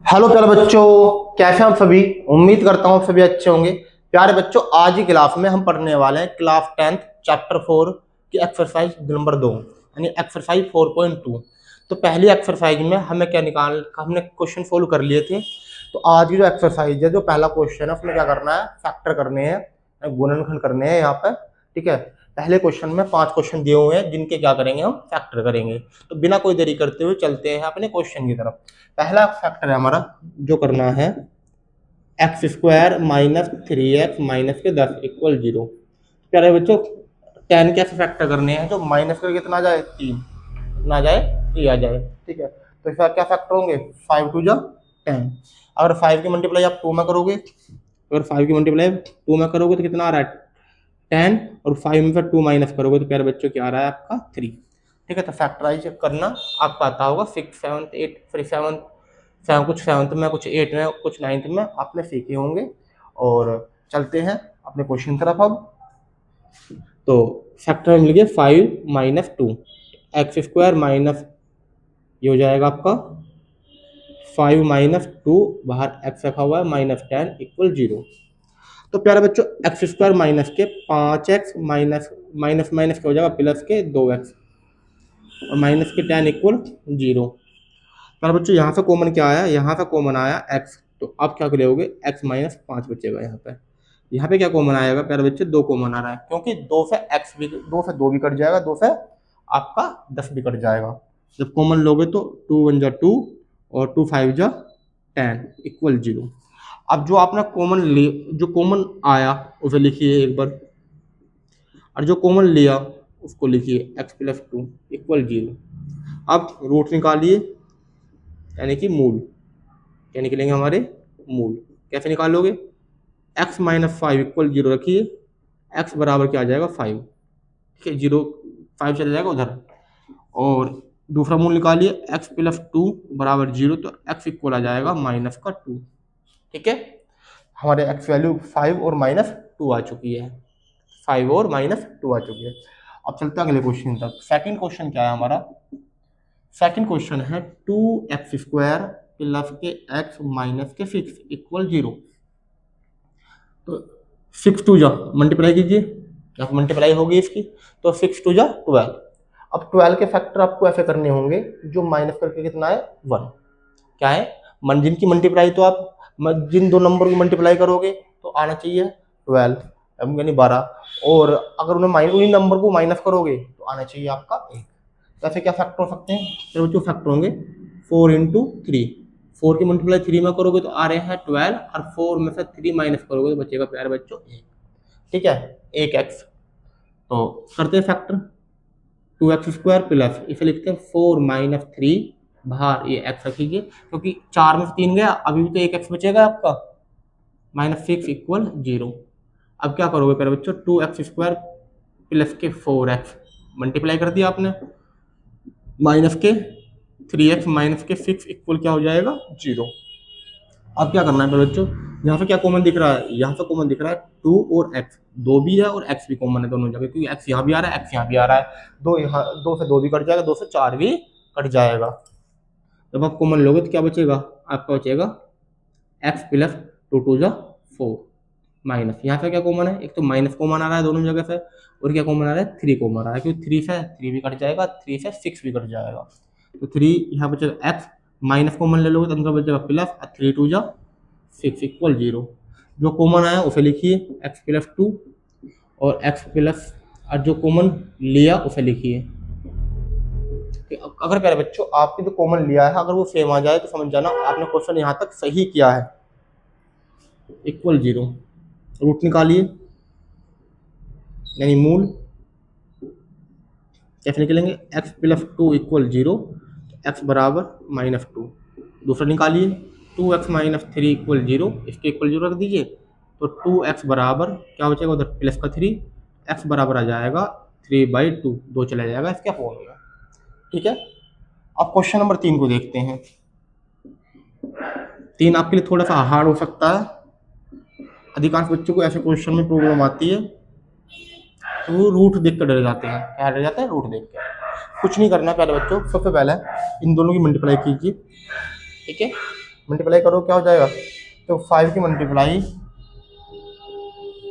Hello प्यारे बच्चों, कैसे हैं आप सभी। उम्मीद करता हूँ आप सभी अच्छे होंगे। प्यारे बच्चों, आज की क्लास में हम पढ़ने वाले हैं क्लास 10 चैप्टर 4 की एक्सरसाइज नंबर 2 यानी एक्सरसाइज 4.2। तो पहली एक्सरसाइज में हमने क्वेश्चन सोल्व कर लिए थे। तो आज की जो एक्सरसाइज है, जो पहला क्वेश्चन है, उसमें क्या करना है, फैक्टर करने हैं, गुणनखंड करने हैं यहाँ पर। ठीक है, पहले क्वेश्चन में 5 क्वेश्चन दिए हुए हैं जिनके क्या करेंगे, हम फैक्टर करेंगे। तो बिना कोई देरी करते हुए चलते हैं अपने क्वेश्चन की तरफ। पहला फैक्टर है हमारा, जो करना है x square minus 3x minus के 10 इक्वल 0। प्यारे बच्चों, 10 के फैक्टर करने हैं, जो माइनस करके कितना आ जाए, 3 ना जाए, 3 आ जाए। ठीक है, तो इसका क्या फैक्टर होंगे, 5 टू जा 10। अगर 5 की मल्टीप्लाई आप 2 में करोगे, अगर 5 की मल्टीप्लाई 2 में करोगे तो कितना आ रहा है, 10, और 5 में फिर 2 माइनस करोगे तो प्यारे बच्चों क्या आ रहा है आपका, 3। ठीक है, तो फैक्टराइज करना आपको आता होगा 6, 7, 8, फिर 7 कुछ 7th में, कुछ 8 में, कुछ 9th में आपने सीखे होंगे। और चलते हैं अपने क्वेश्चन तरफ अब। तो फैक्टर मिल गया 5 माइनस 2, एक्स स्क्वायर माइनस, ये हो जाएगा आपका 5 माइनस 2, बाहर एक्स रखा हुआ है, माइनस 10 इक्वल 0। तो प्यारे बच्चों, एक्स स्क्वायर माइनस के 5x माइनस माइनस माइनस क्या हो जाएगा, प्लस के 2x, और माइनस के 10 इक्वल 0। प्यारे बच्चों, यहाँ से कॉमन क्या आया, यहाँ से कॉमन आया x। तो अब क्या करोगे, x माइनस 5 बचेगा यहाँ पे क्या कॉमन आएगा प्यारे बच्चों, 2 कॉमन आ रहा है, क्योंकि 2 से x भी, 2 से 2 भी कट जाएगा, 2 से आपका 10 भी कट जाएगा। जब कॉमन लोगे तो 2 1 जा 2 और 2 5 जा 10 इक्वल 0। अब जो आपने जो कॉमन आया उसे लिखिए एक बार, और जो कॉमन लिया उसको लिखिए, x प्लस 2 इक्वल 0। अब रूट निकालिए, यानी कि मूल, क्या निकलेंगे हमारे, मूल। कैसे निकालोगे, x माइनस 5 इक्वल 0 रखिए, x बराबर क्या आ जाएगा, 5। ठीक है, 0 5 चला जाएगा उधर, और दूसरा मूल निकालिए, x प्लस 2 बराबर 0, तो x इक्वल आ जाएगा माइनस का 2। ठीक है, हमारे x वैल्यू 5 और माइनस 2 आ चुकी है, 5 और माइनस 2 आ चुकी है। अब चलते हैं अगले क्वेश्चन तक। सेकंड क्वेश्चन क्या है हमारा, सेकंड क्वेश्चन है 2x स्क्वायर प्लस के x माइनस के 6 इक्वल 0। तो 6 टू जा मल्टीप्लाई कीजिए, यहाँ मल्टीप्लाई होगी इसकी, तो 6 टू जा 12। अब 12 के फैक्टर आपको ऐसे करने होंगे, जो माइनस करके कितना है, 1। क्या है, जिनकी मल्टीप्लाई, तो आप जिन दो नंबर को मल्टीप्लाई करोगे तो आना चाहिए 12 यानी 12, और अगर उन्हीं नंबर को माइनस करोगे तो आना चाहिए आपका 1। तो ऐसे क्या फैक्टर हो सकते हैं, तो जो फैक्टर होंगे 4 इंटू 3, 4 की मल्टीप्लाई 3 में करोगे तो आ रहे हैं 12, और 4 में से 3 माइनस करोगे तो बचेगा प्यारे बच्चों 1। ठीक है, 1x। तो करते हैं फैक्टर, 2x स्क्वायर प्लस, इसे लिखते हैं 4 माइनस 3, बाहर ये x रखिए, क्योंकि 4 में से 3 गया, अभी भी तो 1x बचेगा आपका, माइनस 6 इक्वल 0। अब क्या करोगे प्यारे बच्चों, 2x स्क्वायर प्लस के 4x मल्टीप्लाई कर दिया आपने, माइनस के 3x माइनस के 6 इक्वल क्या हो जाएगा, 0। अब क्या करना है मेरे बच्चों, यहाँ पे क्या कॉमन दिख रहा है, यहाँ पे कॉमन दिख रहा है 2 और x, 2 भी है और x भी कॉमन है दोनों जगह, क्योंकि x यहाँ भी आ रहा है, x यहाँ भी आ रहा है, 2 यहाँ, 2 से 2 भी कट जाएगा, 2 से 4 भी कट जाएगा। जब आप कॉमन लोगे तो क्या बचेगा, आपका बचेगा x प्लस 2 टू जा 4 माइनस, यहाँ पे क्या कॉमन है, एक तो माइनस कॉमन आ रहा है दोनों जगह से, और क्या कॉमन आ रहा है, 3 कॉमन आ रहा है, क्योंकि 3 से 3 भी कट जाएगा, 3 से 6 भी कट जाएगा, तो 3 यहाँ बचेगा, x माइनस कॉमन ले लोगे तो अंदर बचेगा प्लस, 3 टू जा 6 इक्वल 0। जो कॉमन आया उसे लिखिए, x प्लस 2, और x प्लस, और जो कॉमन लिया उसे लिखिए। अगर प्यारे बच्चों आपने जो कॉमन लिया है अगर वो सेम आ जाए तो समझ जाना आपने क्वेश्चन यहाँ तक सही किया है। इक्वल 0, रूट निकालिए, यानी मूल, कैसे निकलेंगे, x प्लस 2 इक्वल 0, एक्स बराबर माइनस 2। दूसरा निकालिए, 2x माइनस 3 इक्वल 0, इसके इक्वल 0 रख दीजिए, तो 2x बराबर क्या बचेगा उधर, प्लस का 3, x बराबर आ जाएगा 3/2, 2 चला जाएगा इसका फॉर्मूला। ठीक है, अब क्वेश्चन नंबर 3 को देखते हैं। 3 आपके लिए थोड़ा सा हार्ड हो सकता है, अधिकांश बच्चों को ऐसे क्वेश्चन में प्रॉब्लम आती है, तो वो रूट देख कर डर जाते हैं। क्या डर जाते हैं, रूट देख कर। कुछ नहीं करना प्यारे बच्चों, सबसे पहले इन दोनों की मल्टीप्लाई कीजिए। ठीक है, मल्टीप्लाई करो क्या हो जाएगा, तो 5 की मल्टीप्लाई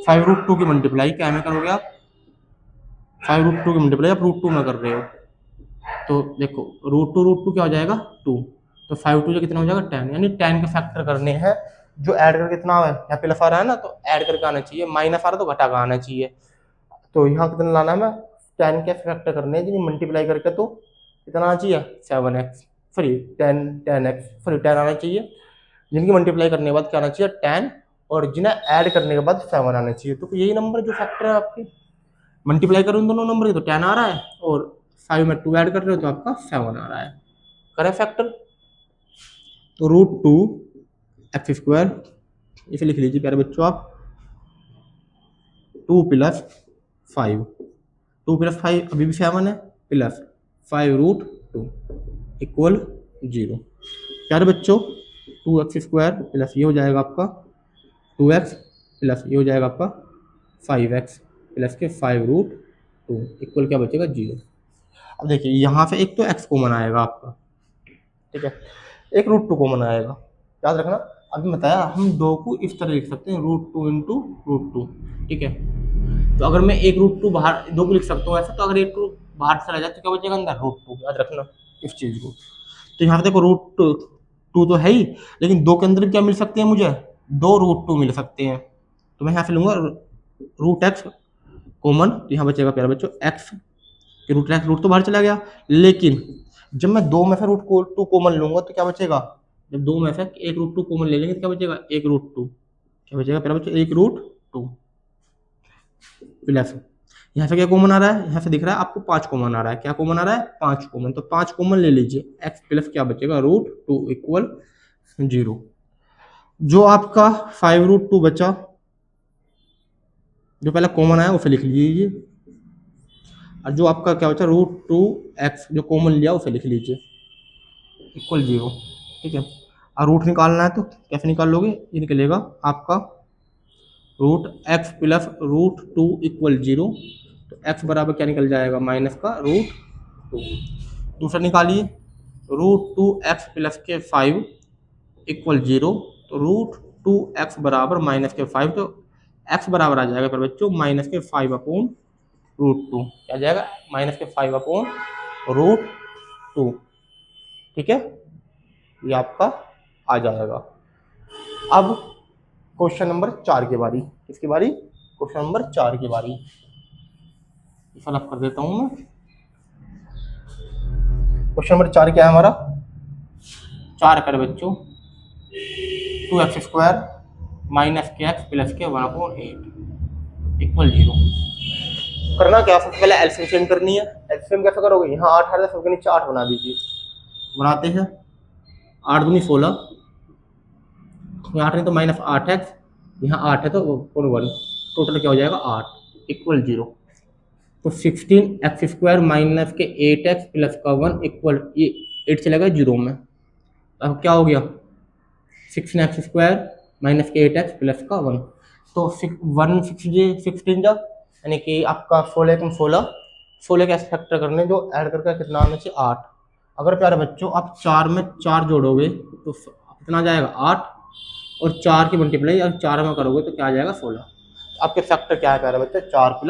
5√2 की मल्टीप्लाई क्या में करोगे आप, 5√2 की मल्टीप्लाई आप √2 में कर रहे हो, तो देखो √2 क्या हो जाएगा 2, तो 5 2 कितना हो जाएगा 10, यानी 10 के फैक्टर करने हैं, जो ऐड करके कितना है यहाँ पे प्लस आ रहा है ना, तो ऐड करके आना चाहिए, माइनस आ रहा है तो घटा का आना चाहिए, तो यहाँ कितना लाना है, मैं 10 के फैक्टर करने हैं, जिन्हें मल्टीप्लाई करके तो कितना आना चाहिए 7x फ्री 10x फ्री 10 आना चाहिए, जिनकी मल्टीप्लाई करने के बाद क्या आना चाहिए 10, और जिन्हें ऐड करने के बाद 7 आना चाहिए, तो यही नंबर जो फैक्टर है आपके, मल्टीप्लाई करो इन दोनों नंबर की तो 10 आ रहा है, और 5 में 2 ऐड कर रहे हो तो आपका 7 आ रहा है, करें फैक्टर, तो √2 x², इसे लिख लीजिए प्यारे बच्चों आप, 2 + 5, 2 + 5 अभी भी 7 है, प्लस 5√2 इक्वल 0, प्यारे बच्चों 2x² प्लस ये हो जाएगा आपका 2x प्लस ये हो जाएगा आपका 5x प्लस के 5√2 इक्वल क्या बचेगा 0। अब देखिए यहाँ से एक तो x कॉमन आएगा आपका, ठीक है, एक √2 कॉमन आएगा, याद रखना, अभी बताया हम दो को इस तरह लिख सकते हैं √2 × √2, ठीक है, तो अगर मैं एक √2 बाहर दो को लिख सकता हूँ ऐसा, तो अगर एक बाहर चला जाए तो क्या बचेगा अंदर √2, याद रखना इस चीज़ को, तो यहाँ पे देखो √2 तो है ही, लेकिन दो के अंदर क्या मिल सकते हैं मुझे, दो √2 मिल सकते हैं, तो मैं यहाँ से लूंगा √x कॉमन, तो यहाँ बचेगा प्यारे बच्चों x कि √x तो बाहर चला गया, लेकिन जब मैं दो में से √2 कॉमन लूंगा तो क्या बचेगा, जब दो में से एक √2 कॉमन ले लेंगे तो क्या बचेगा एक √2, क्या बचेगा प्यारे बच्चों एक √2 प्लस, यहाँ से क्या कॉमन आ रहा है, यहाँ से दिख रहा है आपको 5 कॉमन आ रहा है, क्या कॉमन आ रहा है 5 कॉमन, तो 5 कॉमन ले लीजिए, x प्लस क्या बचेगा √2 इक्वल 0, जो आपका 5√2 बचा, जो पहला कॉमन आया उसे लिख लीजिए, और जो आपका क्या बचा √2x जो कॉमन लिया उसे लिख लीजिए इक्वल 0, ठीक है, और रूट निकालना है तो कैसे निकाल लोगे, ये निकलेगा आपका √x प्लस √2 इक्वल 0, तो x बराबर क्या निकल जाएगा माइनस का √2, दूसरा निकालिए √2x प्लस के 5 इक्वल 0, तो √2x बराबर माइनस के 5, तो x बराबर आ जाएगा पर बच्चों माइनस के 5/√2, क्या जाएगा माइनस के 5/√2, ठीक है, ये आपका आ जाएगा। अब क्वेश्चन नंबर 4 की बारी, किसकी बारी, क्वेश्चन नंबर 4 की बारी, सॉल्व कर देता हूं मैं। क्वेश्चन नंबर 4 क्या है हमारा, 4 कर बच्चों 2x² माइनस के x प्लस के 1/8 इक्वल 0, करना क्या, सबसे पहले एलसीएम चेंज करनी है, एलसीएम कैसे करोगे, यहाँ 8 है तो सबके नीचे 8 बना दीजिए, बनाते हैं 8 दूनी 16, यहाँ 8 नहीं तो माइनस 8x, यहाँ 8 है तो 1, टोटल क्या हो जाएगा 8 इक्वल 0, तो 16x² माइनस के 8x प्लस का 1 इक्वल, ये 8 चलेगा 0 में, अब क्या हो गया 16x² माइनस के 8x प्लस का 1, तो 1 16 जा, यानी कि आपका 16 कम 16 के फैक्टर करने जो ऐड करके कितना आना चाहिए 8, अगर प्यारे बच्चों आप 4 में 4 जोड़ोगे तो कितना आ जाएगा 8, और 4 की मल्टीप्लाई अगर 4 में करोगे तो क्या आ जाएगा 16, आपके फैक्टर क्या है प्यारे बच्चे 4 +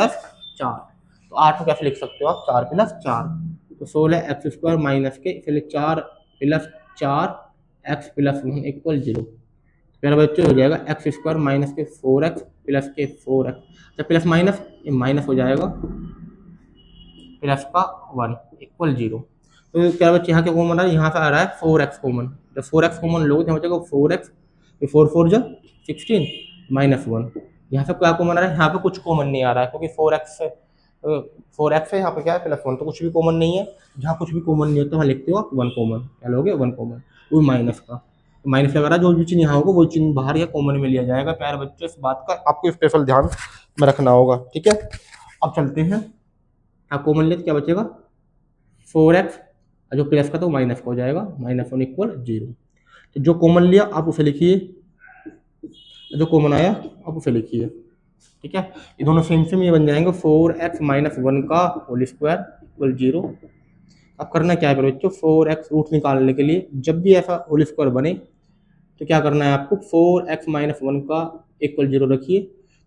4, तो 8 को कैसे लिख सकते हो आप 4 + 4, तो 16x² माइनस के इसलिए 4 + 4x प्लस 1 इक्वल 0, प्यारे बच्चे हो जाएगा x² माइनस के 4x प्लस के 4x, जब प्लस माइनस ये माइनस हो जाएगा प्लस का 1 इक्वल 0, तो प्यारे बच्चे यहाँ क्या कॉमन आ रहा है, यहाँ से आ रहा है 4x कॉमन, जब 4x कॉमन लोगे तो बचेगा 4x, 4 4 जा 16 माइनस 1, यहाँ से क्या कॉमन आ रहा है, यहाँ पे कुछ कॉमन नहीं आ रहा है क्योंकि 4x है, यहाँ पे क्या है +1, तो कुछ भी कॉमन नहीं है, जहाँ कुछ भी कॉमन नहीं होता वहाँ लिखते हो आप 1 कॉमन, क्या लोगे 1 कॉमन, वो माइनस का, माइनस लगा रहा है, जो भी चिन्ह यहाँ होगा वो चिन्ह बाहर या कॉमन में लिया जाएगा, प्यारे बच्चों इस बात का आपको स्पेशल ध्यान में रखना होगा, ठीक है। अब चलते हैं, आप कॉमन ले तो क्या बचेगा 4x, जो प्लस का तो माइनस का हो जाएगा -1 इक्वल 0, तो जो कॉमन लिया आप उसे लिखिए, जो कॉमन आया आप उसे लिखिए, ठीक है, ये दोनों सेम ये बन जाएंगे 4x - 1 का होल स्क्वायर इक्वल 0। अब करना क्या है बच्चों, 4x रूट निकालने के लिए जब भी ऐसा होल स्क्वायर बने तो क्या करना है आपको, 4x माइनस 1 का इक्वल 0 रखिए,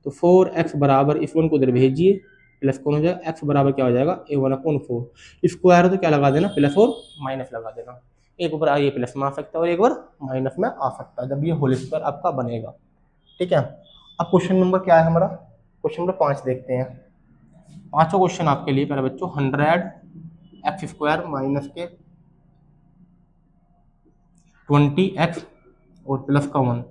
तो 4x बराबर इस 1 को उधर भेजिए, प्लस कौन हो जाएगा, x बराबर क्या हो जाएगा, a1/4, स्क्वायर है तो क्या लगा देना, प्लस और माइनस लगा देना, एक बार ये प्लस में आ सकता है और एक बार माइनस में आ सकता है जब ये होल स्क्वायर आपका बनेगा। ठीक है, अब क्वेश्चन नंबर क्या है हमारा, क्वेश्चन नंबर 5 देखते हैं। पांचों क्वेश्चन आपके लिए प्यारे बच्चों 100x² माइनस के 20x और प्लस का 1,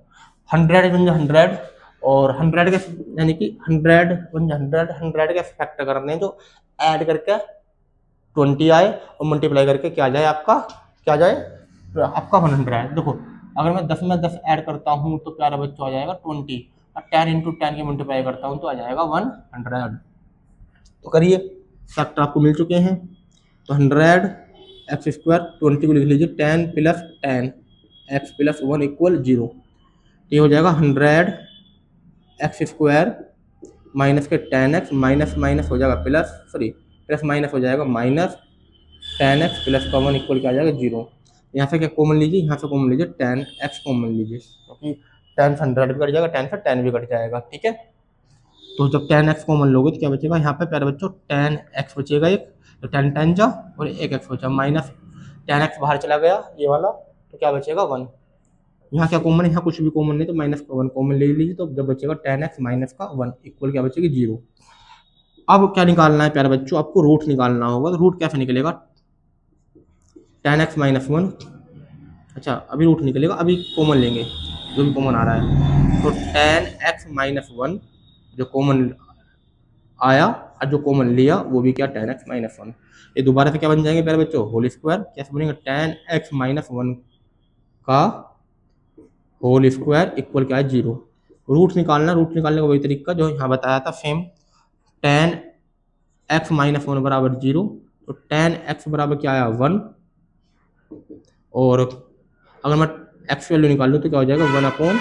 100 बन जाए 100 और 100 के यानी कि 100 बन जाए 100 के फैक्टर करने हैं जो ऐड करके 20 आए और मल्टीप्लाई करके क्या जाए आपका, क्या जाए आपका 100। देखो अगर मैं 10 में 10 ऐड करता हूँ तो प्यारा बच्चों आ जाएगा 20, और 10 इंटू 10 के मल्टीप्लाई करता हूँ तो आ जाएगा 100। तो करिए, फैक्टर आपको मिल चुके हैं, तो 100x², 20 को लिख लीजिए 10 प्लस 10 x प्लस 1 इक्वल 0, ये हो जाएगा 100x² माइनस के 10x, माइनस माइनस हो जाएगा प्लस, सॉरी प्लस माइनस हो जाएगा माइनस 10x प्लस का 1 इक्वल क्या आ जाएगा 0। यहाँ से क्या कॉमन लीजिए, यहाँ से कॉमन लीजिए 10x कॉमन लीजिए, क्योंकि 10 से 100 भी कट जाएगा, 10 से 10 भी कट जाएगा। ठीक है, तो जब 10x कॉमन लोगे तो क्या बचेगा, यहाँ पे प्यारे बच्चों 10x बचेगा एक, तो 10 10 जा और एक x बचा, माइनस 10x बाहर चला गया ये वाला, तो क्या बचेगा 1। यहाँ क्या कॉमन है, यहाँ कुछ भी कॉमन नहीं, तो माइनस का 1 कॉमन ले लीजिए, तो जब बचेगा 10x माइनस का 1 इक्वल क्या बचेगी 0। अब क्या निकालना है प्यारे बच्चों, आपको रूट निकालना होगा, तो रूट कैसे निकलेगा, 10x माइनस 1, अच्छा अभी रूट निकलेगा, अभी कॉमन लेंगे जो भी कॉमन आ रहा है, तो 10x माइनस 1 जो कॉमन आया और जो कॉमन लिया वो भी क्या 10x माइनस 1, ये दोबारा से क्या बन जाएंगे प्यारे बच्चों, होल स्क्वायर, कैसे बनेगा 10x माइनस 1 का होल स्क्वायर इक्वल क्या है 0। रूट निकालना, रूट निकालने का वही तरीका जो यहाँ बताया था सेम, 10x माइनस 1 बराबर 0, तो 10x बराबर क्या आया 1, और अगर मैं x वैल्यू निकाल लूँ तो क्या हो जाएगा 1/10,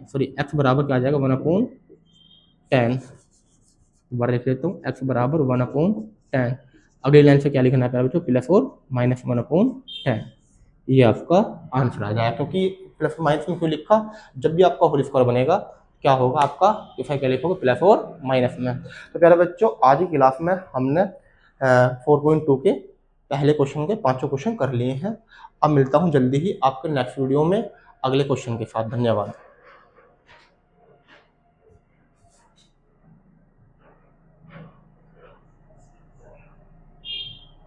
सॉरी x बराबर क्या आ जाएगा 1/10, दोबारा लिख लेता हूँ x बराबर 1/10। अगली लाइन से क्या लिखना है बच्चों, प्लस और माइनस 1/10, ये आपका आंसर आ जाएगा। क्योंकि प्लस माइनस में क्यों लिखा, जब भी आपका होल स्क्वायर बनेगा क्या होगा आपका, इफेक्ट क्या लिखोगे प्लस और माइनस में। तो प्यारे बच्चों आज की क्लास में हमने 4.2 के पहले क्वेश्चन के पांचों क्वेश्चन कर लिए हैं। अब मिलता हूँ जल्दी ही आपके नेक्स्ट वीडियो में अगले क्वेश्चन के साथ। धन्यवाद।